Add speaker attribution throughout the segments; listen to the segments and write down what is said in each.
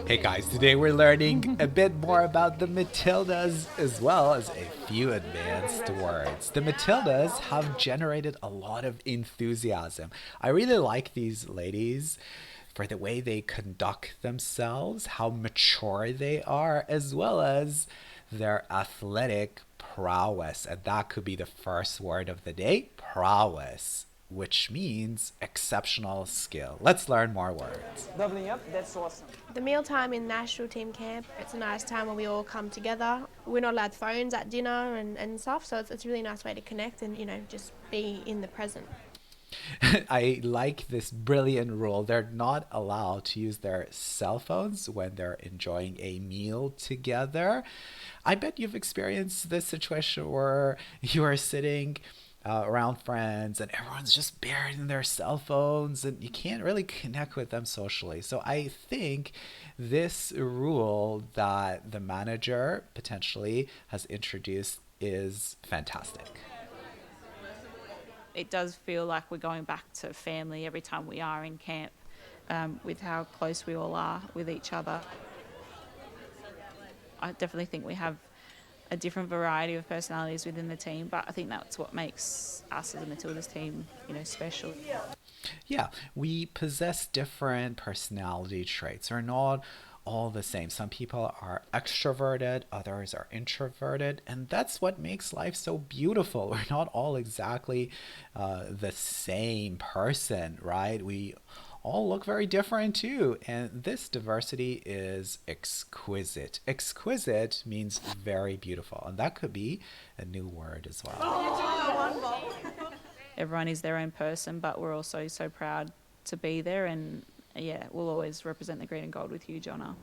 Speaker 1: Hey guys, today we're learning a bit more about the Matildas as well as a few advanced words. The Matildas have generated a lot of enthusiasm. I really like these ladies for the way they conduct themselves, how mature they are, as well as their athletic prowess. And that could be the first word of the day, prowess, which means exceptional skill. Let's learn more words.
Speaker 2: Doubling up, that's awesome.
Speaker 3: The mealtime in national team camp, it's a nice time where we all come together. We're not allowed phones at dinner and stuff, so it's a really nice way to connect and, just be in the present.
Speaker 1: I like this brilliant rule. They're not allowed to use their cell phones when they're enjoying a meal together. I bet you've experienced this situation where you are sitting around friends and everyone's just buried in their cell phones and you can't really connect with them socially. So I think this rule that the manager potentially has introduced is fantastic.
Speaker 4: It does feel like we're going back to family every time we are in camp, with how close we all are with each other. I definitely think we have a different variety of personalities within the team, but I think that's what makes us as a Matildas team, special.
Speaker 1: Yeah, we possess different personality traits. We're not all the same. Some people are extroverted, others are introverted, and that's what makes life so beautiful. We're not all exactly the same person, right? We all look very different too, and this diversity is exquisite. Exquisite means very beautiful, and that could be a new word as well.
Speaker 4: Everyone is their own person, but we're also so proud to be there, and we'll always represent the green and gold with huge honour.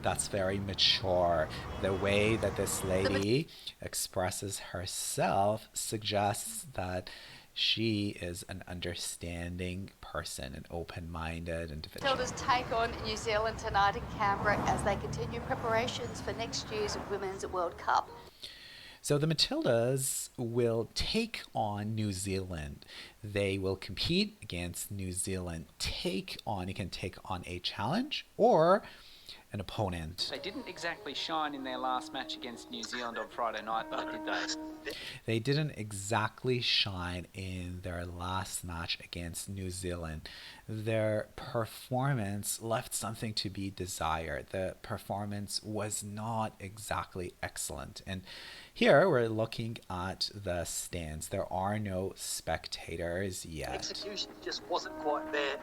Speaker 1: That's very mature. The way that this lady expresses herself suggests that she is an understanding person, an open-minded individual.
Speaker 5: Matildas take on New Zealand tonight in Canberra as they continue preparations for next year's Women's World Cup.
Speaker 1: So the Matildas will take on New Zealand. They will compete against New Zealand. You can take on a challenge or an opponent.
Speaker 6: They didn't exactly shine in their last match against New Zealand on Friday night, though, did they?
Speaker 1: They didn't exactly shine in their last match against New Zealand. Their performance left something to be desired. The performance was not exactly excellent. And here we're looking at the stands. There are no spectators yet.
Speaker 2: Execution just wasn't quite there.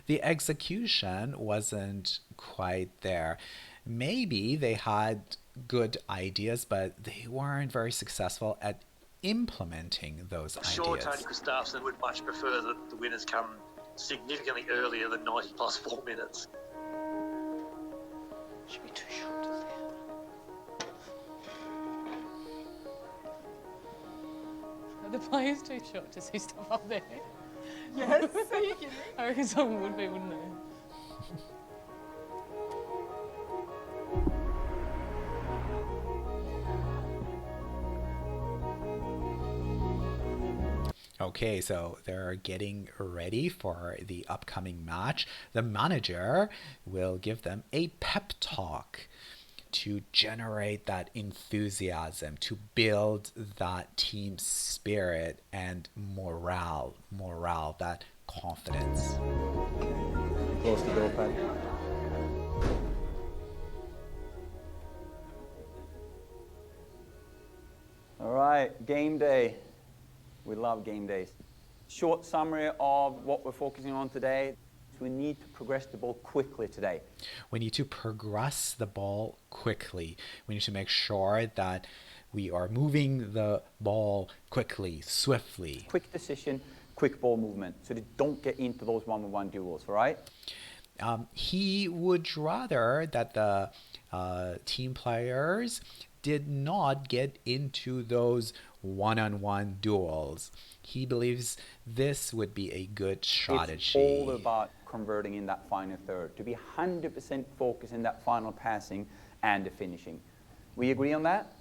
Speaker 1: The execution wasn't quite there. Maybe they had good ideas, but they weren't very successful at implementing those ideas.
Speaker 7: Sure, Tony Christopherson would much prefer that the winners come significantly earlier than 90 plus 4 minutes.
Speaker 6: Should be too short to see.
Speaker 4: Are the players too short to see stuff up there?
Speaker 2: Yes, are you kidding?
Speaker 4: I reckon someone would be, wouldn't they?
Speaker 1: Okay, so they're getting ready for the upcoming match. The manager will give them a pep talk to generate that enthusiasm, to build that team spirit and morale, that confidence.
Speaker 2: Close the door, Pat. All right, game day. We love game days. Short summary of what we're focusing on today. We need to progress the ball quickly today.
Speaker 1: We need to progress the ball quickly. We need to make sure that we are moving the ball quickly, swiftly.
Speaker 2: Quick decision, quick ball movement, so they don't get into those one-on-one duels, all right?
Speaker 1: He would rather that the team players did not get into those one-on-one duels. He believes this would be a good strategy.
Speaker 2: It's all about converting in that final third, to be 100% focused in that final passing and the finishing. We agree on that?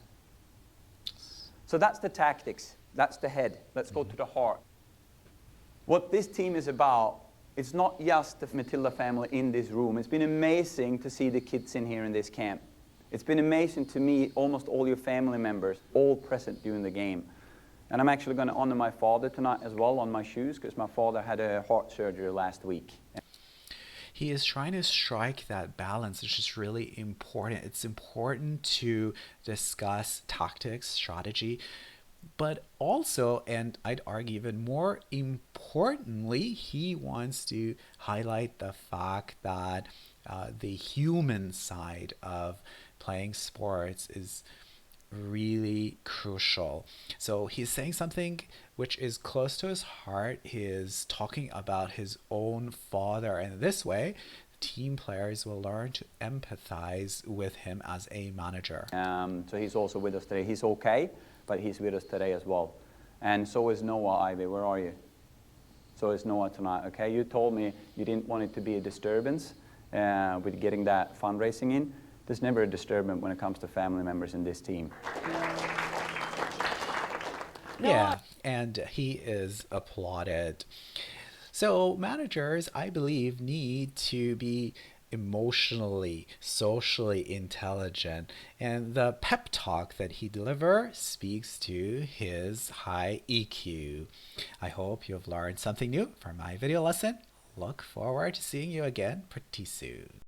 Speaker 2: So that's the tactics. That's the head. Let's go to the heart. What this team is about It's not just the Matilda family in this room. It's been amazing to see the kids in here in this camp. It's been amazing to meet almost all your family members, all present during the game. And I'm actually going to honor my father tonight as well on my shoes, because my father had a heart surgery last week.
Speaker 1: He is trying to strike that balance, which is really important. It's important to discuss tactics, strategy, but also, and I'd argue even more importantly, he wants to highlight the fact that the human side of playing sports is really crucial. So he's saying something which is close to his heart. He is talking about his own father, and this way team players will learn to empathize with him as a manager.
Speaker 2: So he's also with us today. He's okay, but he's with us today as well. And so is Noah. Ivy, where are you? So is Noah tonight. Okay, you told me you didn't want it to be a disturbance with getting that fundraising in. There's never a disturbance when it comes to family members in this team.
Speaker 1: Yeah, and he is applauded. So managers, I believe, need to be emotionally, socially intelligent, and the pep talk that he delivers speaks to his high EQ. I hope you've learned something new from my video lesson. Look forward to seeing you again pretty soon.